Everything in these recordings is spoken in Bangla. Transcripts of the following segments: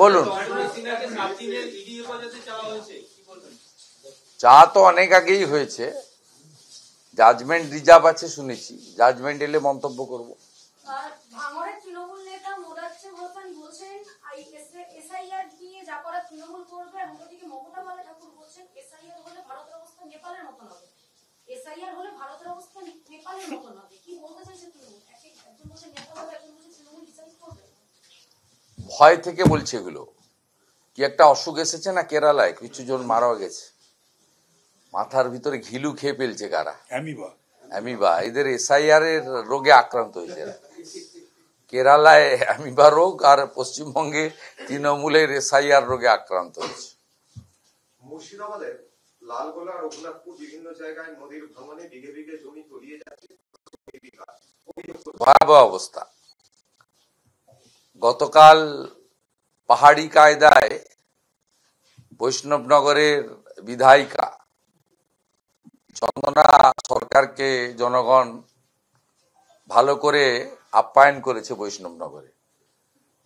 বলুন। চা তো অনেক আগেই হয়েছে, জাজমেন্ট রিজার্ভ আছে শুনেছি, জাজমেন্ট এলে মন্তব্য করব। ভয় থেকে বলছে এগুলো। কি একটা অসুখ এসেছে না কেরালায়, কিছু জন মারা গেছে, মাথার ভিতরে ঘিলু খেয়ে ফেলছে কারা, অ্যামিবা। এদের এসআইআর এর রোগে আক্রান্ত হয়েছে এরা। কেরালায় অ্যামিবা রোগ, আর পশ্চিমবঙ্গে তৃণমূলের এসআইআর রোগে আক্রান্ত হয়েছে। মুর্শিদাবাদের লালগোলা, রঘুনাথপুর বিভিন্ন জায়গায় নদীর ভাঙনে বিঘে বিঘে জমি তলিয়ে যাচ্ছে, ভয়াবহ অবস্থা। গতকাল পাহাড়ি কায়দায় বৈষ্ণবনগরের বিধায়িকা চন্দনা সরকারকে জনগণ ভালো করে আপ্যায়ন করেছে।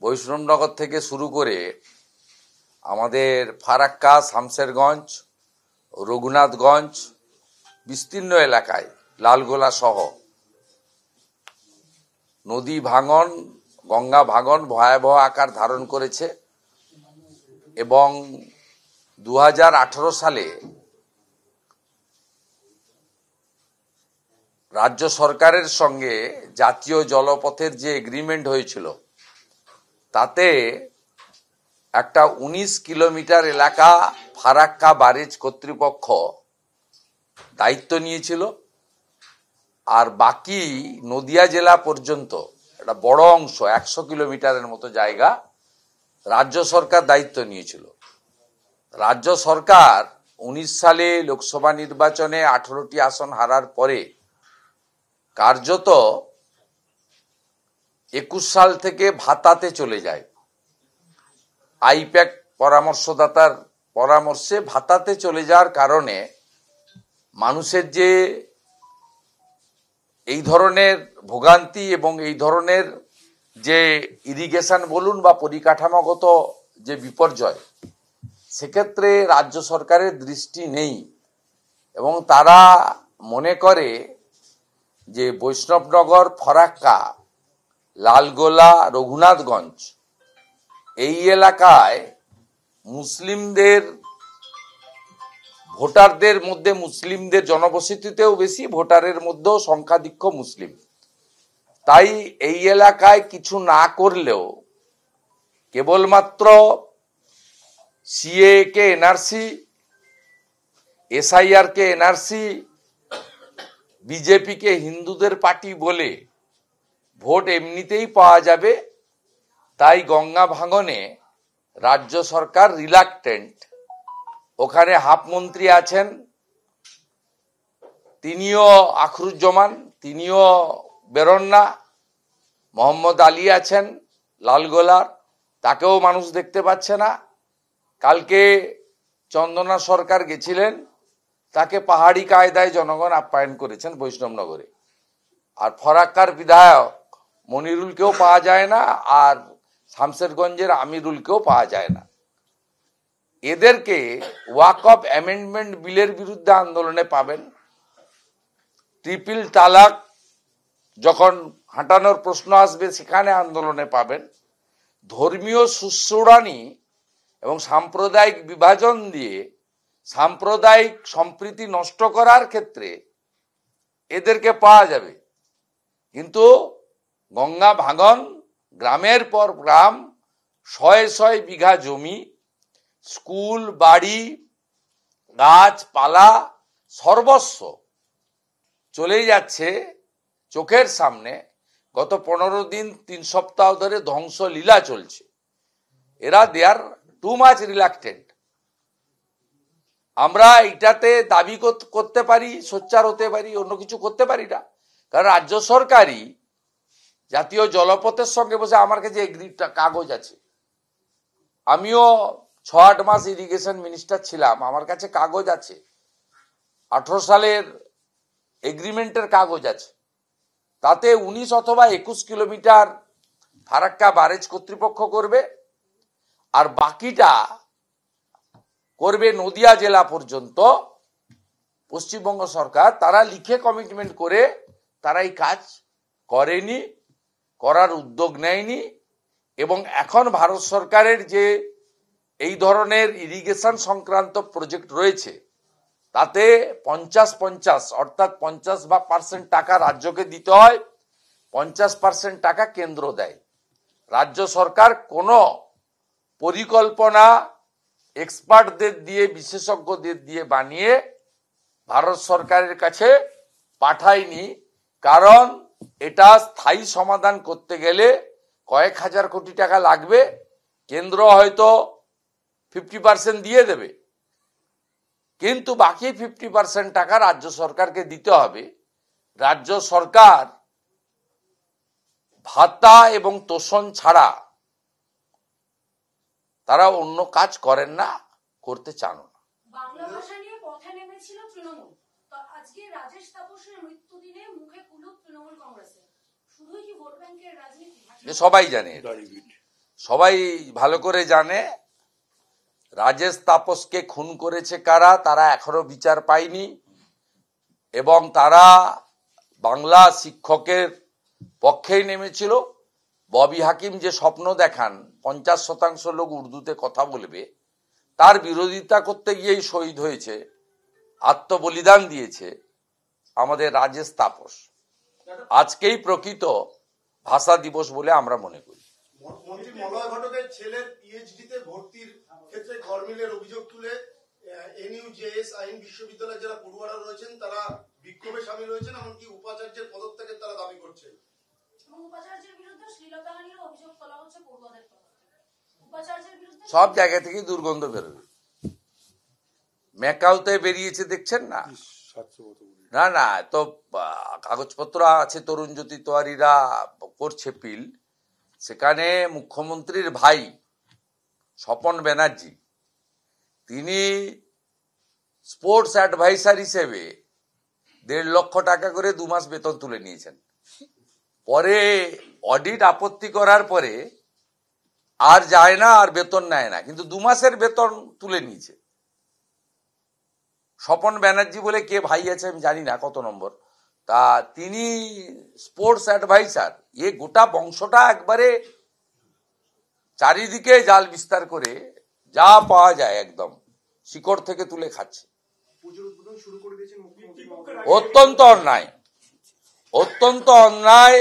বৈষ্ণবনগর থেকে শুরু করে আমাদের ফারাক্কা, শামশেরগঞ্জ, রঘুনাথগঞ্জ বিস্তীর্ণ এলাকায়, লালগোলা সহ নদী ভাঙন, গঙ্গা ভাঙন ভয়াবহ আকার ধারণ করেছে। এবং 2018 সালে রাজ্য সরকারের সঙ্গে জাতীয় জলপথের যে এগ্রিমেন্ট হয়েছিল, তাতে একটা 19 কিলোমিটার এলাকা ফারাক্কা ব্যারেজ কর্তৃপক্ষ দায়িত্ব নিয়েছিল, আর বাকি নদিয়া জেলা পর্যন্ত একটা বড় অংশ 100 কিলোমিটারের মতো জায়গা রাজ্য সরকার দায়িত্ব নিয়েছিল। রাজ্য সরকার 19 সালে লোকসভা নির্বাচনে 18টি আসন হারার পরে কার্যত 21 সাল থেকে ভাতাতে চলে যায়। আইপ্যাক পরামর্শদাতার পরামর্শে ভাতাতে চলে যাওয়ার কারণে মানুষের যে এই ধরনের ভোগান্তি এবং এই ধরনের যে ইরিগেশন বলুন বা পরিকাঠামোগত যে বিপর্যয়, সেক্ষেত্রে রাজ্য সরকারের দৃষ্টি নেই এবং তারা মনে করে যে বৈষ্ণবনগর, ফারাক্কা, লালগোলা, রঘুনাথগঞ্জ এই এলাকায় মুসলিমদের ভোটারদের মধ্যে, মুসলিমদের জনবসতিতেও বেশি, ভোটারের মধ্যেও সংখ্যাধিক্য মুসলিম। তাই এই এলাকায় কিছু না করলেও কেবলমাত্র সিএ কে এনআরসি, এসআইআর কে এনআরসি, বিজেপি কে হিন্দুদের পার্টি বলে ভোট এমনিতেই পাওয়া যাবে। তাই গঙ্গা ভাঙনে রাজ্য সরকার রিলাক্টেন্ট। ওখানে হাফ মন্ত্রী আছেন, তিনিও আখরুজ্জামান, তিনিও বেরোন না। মোহাম্মদ আলী আছেন লালগোলার, তাকেও মানুষ দেখতে পাচ্ছে না। কালকে চন্দনা সরকার গেছিলেন, তাকে পাহাড়ি কায়দায় জনগণ আপ্যায়ন করেছেন বৈষ্ণবনগরে। আর ফরাক্কার বিধায়ক মনিরুলকেও পাওয়া যায় না, আর শামশেরগঞ্জের আমিরুলকেও পাওয়া যায় না। এদেরকে ওয়াকফ অ্যামেন্ডমেন্ট বিলের বিরুদ্ধে আন্দোলনে পাবেন, ট্রিপল তালাক যখন হাঁটানোর প্রশ্ন আসবে সেখানে আন্দোলনে পাবেন, ধর্মীয় সুশ্রুড়ানি এবং সাম্প্রদায়িক বিভাজন দিয়ে সাম্প্রদায়িক সম্প্রীতি নষ্ট করার ক্ষেত্রে এদেরকে পাওয়া যাবে। কিন্তু গঙ্গা ভাঙন, গ্রামের পর গ্রাম, শয়ে শয়ে বিঘা জমি, স্কুল, বাড়ি, গাছপালা সর্বস্ব চলেই যাচ্ছে চোখের সামনে। গত 15 দিন 3 সপ্তাহ ধরে ধ্বংসলীলা চলছে। এরা দে আর টু মাচ রিলাক্টেন্ট। আমরা এটাতে দাবি করতে পারি, সোচ্চার হতে পারি, অন্য কিছু করতে পারি না, কারণ রাজ্য সরকারই জাতীয় জলপথের সঙ্গে বসে আমার কাছে এগ্রিটা কাগজ আছে। আমিও 6-8 মাস ইরিগেশন মিনিস্টার ছিলাম, আমার কাছে কাগজ আছে, 18 সালের এগ্রিমেন্টের কাগজ আছে। তাতে 19 অথবা 21 কিলোমিটার ফারাক্কা ব্যারেজ কর্তৃপক্ষ করবে, আর বাকিটা করবে নদিয়া জেলা পর্যন্ত পশ্চিমবঙ্গ সরকার। তারা লিখে কমিটমেন্ট করে তারা এই কাজ করেনি, করার উদ্যোগ নেয়নি। এবং এখন ভারত সরকারের যে এই ধরনের ইরিগেশন সংক্রান্ত প্রজেক্ট রয়েছে তাতে 50-50 অর্থাৎ 50% টাকা রাজ্যকে দিতে হয়, 50% টাকা কেন্দ্র দেয়। রাজ্য সরকার কোনো পরিকল্পনা এক্সপার্টদের দিয়ে, বিশেষজ্ঞদের দিয়ে বানিয়ে ভারত সরকারের কাছে পাঠায়নি। কারণ এটা স্থায়ী সমাধান করতে গেলে কয়েক হাজার কোটি টাকা লাগবে। কেন্দ্র হয়তো 50% দিয়ে দেবে, কিন্তু বাকি 50% টাকা রাজ্য সরকারকে দিতে হবে। রাজ্য সরকার ভাতা এবং তোষণ ছাড়া তারা অন্য কাজ করেন না, করতে চান না। বাংলা ভাষা নিয়ে পথে নেমেছিল তৃণমূল, তো আজকে রাজেশ তাপসের মৃত্যুদিনে মুখে কুলুপ তৃণমূল কংগ্রেসের। শুধুই কি ভোট ব্যাংকের রাজনীতি? সবাই জানে, সবাই ভালো করে জানে রাজেশ তাপসকে খুন করেছে কারা, তারা এখনো বিচার পায়নি। এবং তারা বাংলা শিক্ষকের পক্ষেই নেমেছিল। ববি হাকিম যে স্বপ্ন দেখান 50% লোক উর্দুতে কথা বলবে, তার বিরোধিতা করতে গিয়েই শহীদ হয়েছে, আত্মবলিদান দিয়েছে আমাদের রাজেশ তাপস। আজকেই প্রকৃত ভাষা দিবস বলে আমরা মনে করি। মন্ত্রী মলয় ঘটকের ছেলের পিএইচডিতে ভর্তির ক্ষেত্রে গরমিলের অভিযোগ তুলে এনইউজেএস আইন বিশ্ববিদ্যালয়ের যারা পড়ুয়ারা রয়েছেন তারা বিক্ষোভে সামিল হয়েছেন, এমনকি উপাচার্যের পদত্যাগের তারা দাবি করছেন। উপাচার্যের বিরুদ্ধে শ্লীলতাহানির অভিযোগ তোলা হচ্ছে পড়ুয়াদের তরফ থেকে। উপাচার্যের বিরুদ্ধে সব জায়গা থেকে দুর্গন্ধ বেরোবে। ম্যাকাউতে বেরিয়েছে দেখছেন না? না না, তো কাগজপত্র আছে, তরুণ জ্যোতি তোয়ারিরা করছে পিল। সেখানে মুখ্যমন্ত্রীর ভাই স্বপন ব্যানার্জি, তিনি স্পোর্টস অ্যাডভাইসার হিসেবে 1.5 লক্ষ টাকা করে 2 মাস বেতন তুলে নিয়েছেন। পরে অডিট আপত্তি করার পরে আর যায় না, আর বেতন নেয় না, কিন্তু 2 মাসের বেতন তুলে নিয়েছে। স্বপন ব্যানার্জি বলে কে ভাই আছে আমি জানি না কত নম্বর, তা তিনি স্পোর্টস অ্যাডভাইসার। এ গোটা বংশটা একবারে চারিদিকে জাল বিস্তার করে যা পাওয়া যায় একদম শিকড় থেকে তুলে খাচ্ছে। অত্যন্ত অন্যায়, অত্যন্ত অন্যায়।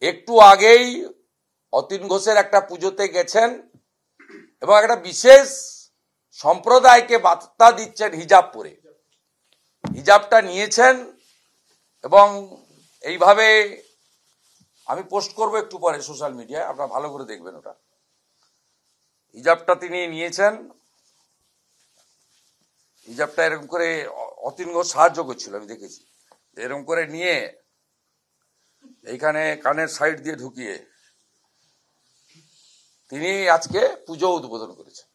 একটু আগেই অতীন ঘোষের একটা পুজোতে গেছেন এবং একটা বিশেষ সম্প্রদায়কে বার্তা দিচ্ছেন হিজাব পরে। হিজাবটা নিয়েছেন এবং এইভাবে আমি পোস্ট করব একটু পরে সোশ্যাল মিডিয়ায়, আপনারা ভালো করে দেখবেন ওটা। হিজাবটা তিনি নিয়েছেন, হিজাবটা এরকম করে অতীন ঘোষ সাহায্য করছিল, আমি দেখেছি। এরকম করে নিয়ে এইখানে কানের সাইড দিয়ে ঢুকিয়ে তিনি আজকে পুজো উদ্বোধন করেছেন।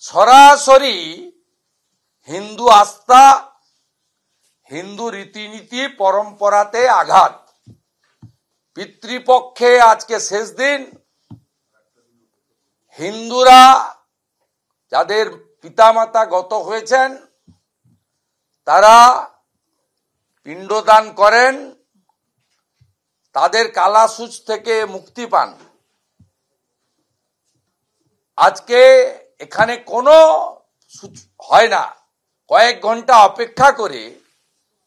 সরাসরি হিন্দু আস্থা, হিন্দু রীতিনীতি, পরম্পরাতে আঘাত। পিতৃপক্ষে আজকে শেষ দিন, হিন্দুরা যাদের পিতামাতা গত হয়েছেন তারা পিণ্ডদান করেন, তাদের কালাসুচ থেকে মুক্তি পান। আজকে এখানে কোনো হয় না, কয়েক ঘন্টা অপেক্ষা করে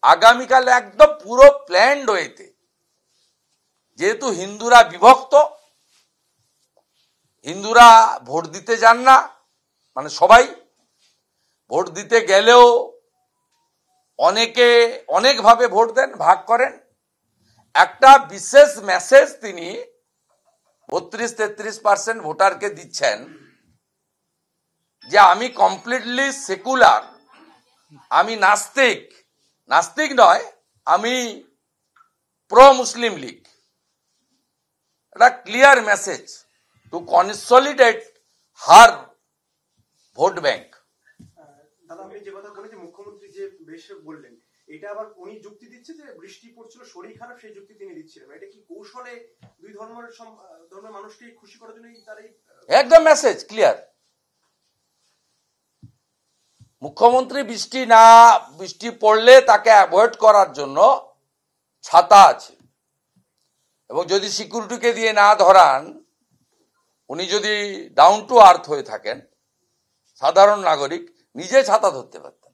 আগামীকাল একদম পুরো প্ল্যান্ড ওয়েতে, যেহেতু হিন্দুরা বিভক্ত, হিন্দুরা ভোট দিতে যান না, মানে সবাই ভোট দিতে গেলেও অনেকে অনেকভাবে ভোট দেন, ভাগ করেন। একটা বিশেষ মেসেজ তিনি 32-33% ভোটারকে দিচ্ছেন যে আমি কমপ্লিটলি সেকুলার, আমি নাস্তিক, নাস্তিক নয়, আমি প্রো মুসলিম লীগ। একটা clear message to consolidate her vote bank. দাদা, আপনি যে কথা বলেছেন, মুখ্যমন্ত্রী যে বেশ বললেন, এটা আবার উনি যুক্তি দিচ্ছে যে বৃষ্টি পড়ছিল, শরীর খারাপ, সেই যুক্তি তিনি দিচ্ছিলেন। এটা কি কৌশলে দুই ধর্মের মানুষকে খুশি করার জন্য তার এই একদম মেসেজ ক্লিয়ার। মুখ্যমন্ত্রী বৃষ্টি পড়লে তাকে অ্যাভয়েড করার জন্য ছাতা আছে, এবং যদি সিকিউরিটিকে দিয়ে না ধরান, উনি যদি ডাউন টু আর্থ হয়ে থাকেন, সাধারণ নাগরিক, নিজে ছাতা ধরতে পারতেন।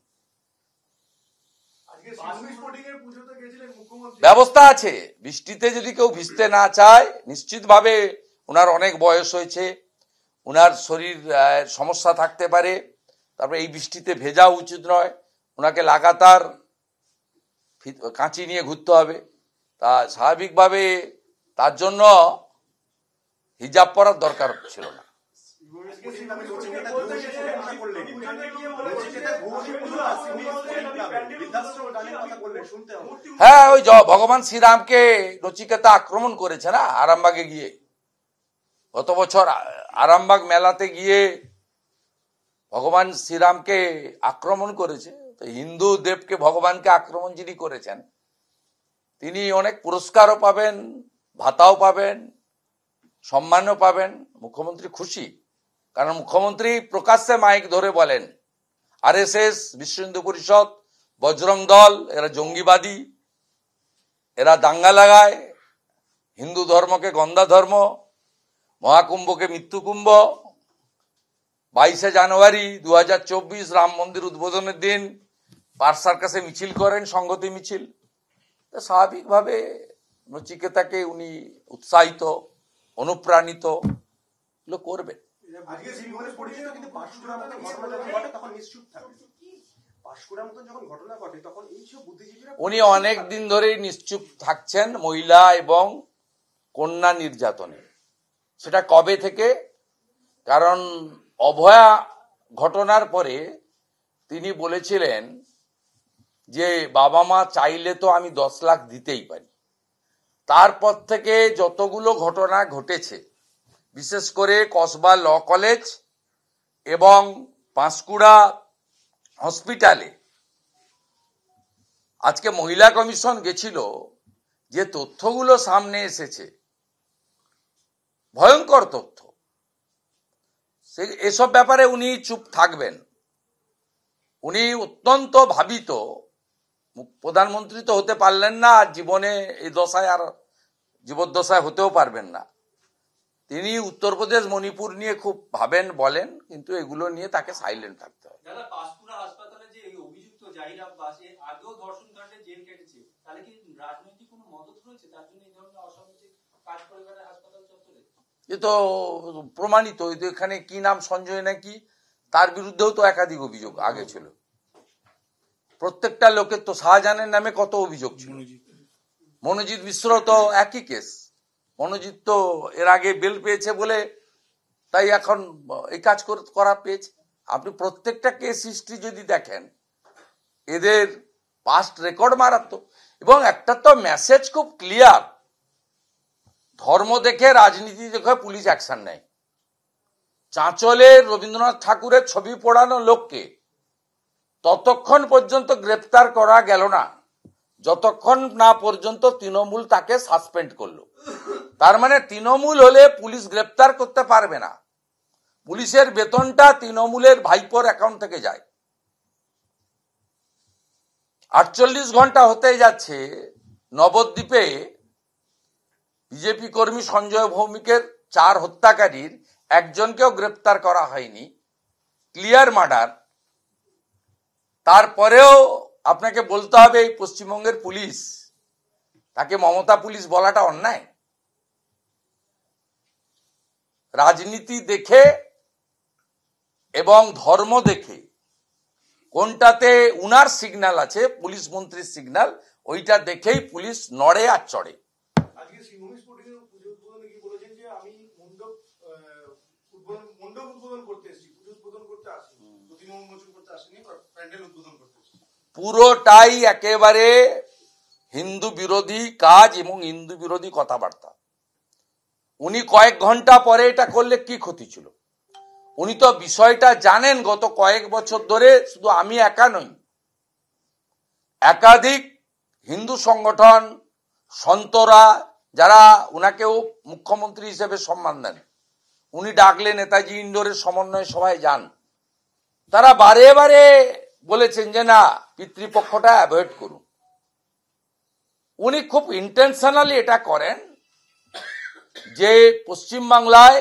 ব্যবস্থা আছে, বৃষ্টিতে যদি কেউ ভিজতে না চায়, নিশ্চিতভাবে ওনার অনেক বয়স হয়েছে, ওনার শরীর সমস্যা থাকতে পারে, তারপরে এই বৃষ্টিতে ভেজা উচিত নয়, ওনাকে লাগাতার কাঁচি নিয়ে ঘুরতে হবে। তা স্বাভাবিকভাবে তার জন্য হিজাব পরার দরকার ছিল না। হ্যাঁ, ওই ভগবান শ্রীরামকে নচিকেতা আক্রমণ করেছে না আরামবাগে গিয়ে, গত বছর আরামবাগ মেলাতে গিয়ে ভগবান শ্রীরামকে আক্রমণ করেছে। তো হিন্দু দেবকে, ভগবানকে আক্রমণ যিনি করেছেন, তিনি অনেক পুরস্কারও পাবেন, ভাতাও পাবেন, সম্মানও পাবেন। মুখ্যমন্ত্রী খুশি, কারণ মুখ্যমন্ত্রী প্রকাশ্যে মাইক ধরে বলেন আরএসএস, বিশ্ব হিন্দু পরিষদ, বজরং দল এরা জঙ্গিবাদী, এরা দাঙ্গা লাগায়, হিন্দু ধর্মকে গন্ধা ধর্ম, মহাকুম্ভকে মৃত্যুকুম্ভ। 22শে জানুয়ারি 2024 রাম মন্দির উদ্বোধনের দিন পার্ক সার্কাসে মিছিল করেন, সংহতি মিছিল। তো স্বাভাবিকভাবে নচিকেতাকে উনি উৎসাহিত, অনুপ্রাণিত করবেন। উনি অনেক দিন ধরেই নিশ্চুপ থাকছেন মহিলা এবং কন্যা নির্যাতনে। সেটা কবে থেকে? কারণ অভয়া ঘটনার পরে তিনি বলেছিলেন যে বাবা মা চাইলে তো আমি 10 লাখ দিতেই পারি। তারপর থেকে যতগুলো ঘটনা ঘটেছে, বিশেষ করে কসবা ল কলেজ এবং পাঁশকুড়া হসপিটালে, আজকে মহিলা কমিশন গেছিল, যে তথ্যগুলো সামনে এসেছে, ভয়ঙ্কর তথ্য, এসব ব্যাপারে উনি চুপ থাকবেন। উনি অত্যন্ত ভাবিত, প্রধানমন্ত্রী তো হতে পারলেন না, আর জীবনে এই দশায় আর জীবদ্দশায় হতেও পারবেন না। তিনি উত্তরপ্রদেশ, মণিপুর নিয়ে খুব ভাবেন, বলেন, কিন্তু এগুলো নিয়ে তাকে সাইলেন্ট থাকতে হয়। দাদা, পাঁশকুড়া হাসপাতালে যে এই অভিযুক্ত জাহির আব্বাস আগেও ধর্ষণ কাণ্ডে জেল কেটেছে, তাহলে কি রাজনৈতিক কোনো মদত রয়েছে তার জন্য এই ধরনের অসামাজিক কাজ পরিবারের হাসপাতাল চত্বরে? এ তো প্রমাণিত। এখানে কি নাম, সঞ্জয় নাকি, তার বিরুদ্ধেও তো একাধিক অভিযোগ আগে ছিল। প্রত্যেকটা লোকের তো, শাহজাহানের নামে কত অভিযোগ ছিল, মনোজিৎ মিশ্র তো একই কেস। মনোজিৎ তো এর আগে বেল পেয়েছে বলে তাই এখন এই কাজ করা পেয়েছে। আপনি প্রত্যেকটা কেস হিস্ট্রি যদি দেখেন, এদের পাস্ট রেকর্ড মারাত্মক। এবং একটা তো মেসেজ খুব ক্লিয়ার, ধর্ম দেখে, রাজনীতি দেখে পুলিশ অ্যাকশন নেয়। চাঁচলে রবীন্দ্রনাথ ঠাকুরের ছবি পোড়ানো লোককে ততক্ষণ পর্যন্ত গ্রেপ্তার করা গেল না যতক্ষণ না পর্যন্ত তৃণমূল তাকে সাসপেন্ড করলো। তার মানে তৃণমূল হলে পুলিশ গ্রেপ্তার করতে পারবে না। পুলিশের বেতনটা তৃণমূলের ভাইপোর অ্যাকাউন্ট থেকে যায়। 48 ঘন্টা হতে যাচ্ছে, নবদ্বীপে বিজেপি কর্মী সঞ্জয় ভৌমিকের 4 হত্যাকারীর একজনকেও গ্রেপ্তার করা হয়নি, ক্লিয়ার মার্ডার। তারপরেও আপনাকে বলতে হবে এই পশ্চিমবঙ্গের পুলিশ, তাকে মমতা পুলিশ বলাটা অন্যায়। রাজনীতি দেখে এবং ধর্ম দেখে কোনটাতে উনার সিগন্যাল আছে, পুলিশ মন্ত্রীর সিগন্যাল, ওইটা দেখেই পুলিশ নড়ে আর চড়ে। আজকে শ্রীভূমি স্ফটিকের পুজো উদ্বোধনে কি বলেছেন যে আমি মণ্ডপ উদ্বোধন করতে এসেছি, পুজো উদ্বোধন করতে আসিনি, প্রতিমা উন্মোচন করতে আসিনি, প্যান্ডেল উদ্বোধন করতে এসেছি। পুরোটাই একেবারে হিন্দু বিরোধী কাজ এবং হিন্দু বিরোধী কথাবার্তা। উনি কয়েক ঘন্টা পরে এটা করলে কি ক্ষতি ছিল? উনি তো বিষয়টা জানেন। গত কয়েক বছর ধরে শুধু আমি একা নই, একাধিক হিন্দু সংগঠন, সন্তরা, যারা উনাকেও মুখ্যমন্ত্রী হিসেবে সম্মান দেন, উনি ডাকলে নেতাজি ইন্ডোরের সমন্বয় সভায় যান, তারা বারে বারে বলেছেন যে না, পিতৃপক্ষটা অ্যাভয়েড করুন। উনি খুব ইন্টেনশনালি এটা করেন যে পশ্চিমবাংলায়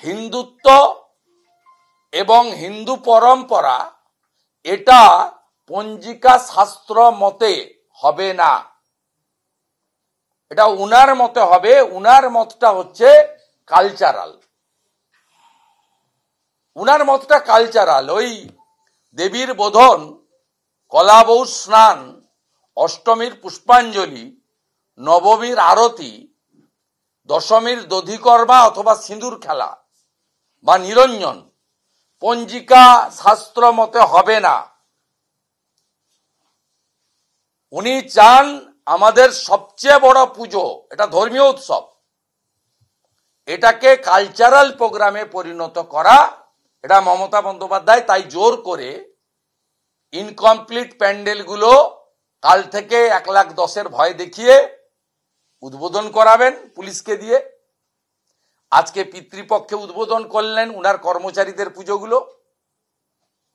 হিন্দুত্ব এবং হিন্দু পরম্পরা এটা পঞ্জিকা শাস্ত্র মতে হবে না, এটা উনার মতে হবে। উনার মতটা হচ্ছে কালচারাল, উনার মতটা কালচারাল। ওই দেবীর বোধন, কলাবৌ স্নান, অষ্টমীর পুষ্পাঞ্জলি, নবমীর আরতি, দশমীর দধিকর্মা অথবা সিঁদুর খেলা বা নিরঞ্জন পঞ্জিকা শাস্ত্র মতে হবে না। উনি চান আমাদের সবচেয়ে বড় পুজো, এটা ধর্মীয় উৎসব, এটাকে কালচারাল প্রোগ্রামে পরিণত করা। এটা মমতা বন্দ্যোপাধ্যায় তাই জোর করে ইনকমপ্লিট প্যান্ডেলগুলো কাল থেকে 1,10,000 ভয় দেখিয়ে উদ্বোধন করাবেন পুলিশকে দিয়ে। আজকে পিতৃপক্ষে উদ্বোধন করলেন উনার কর্মচারীদের পুজোগুলো।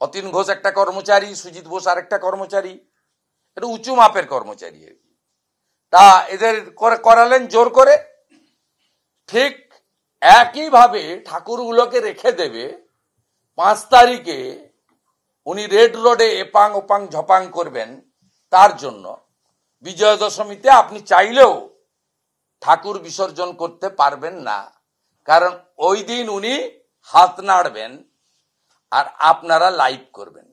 অতীন ঘোষ একটা কর্মচারী, সুজিত বোস আর একটা কর্মচারী, এটা উঁচু মাপের কর্মচারী। তা এদের করালেন জোর করে। ঠিক একইভাবে ঠাকুরগুলোকে রেখে দেবে 5 তারিখে উনি রেড রোডে এপাং ওপাং ঝপাং করবেন। তার জন্য বিজয়া দশমীতে আপনি চাইলেও ঠাকুর বিসর্জন করতে পারবেন না, কারণ ওই দিন উনি হাত নাড়বেন আর আপনারা লাইভ করবেন।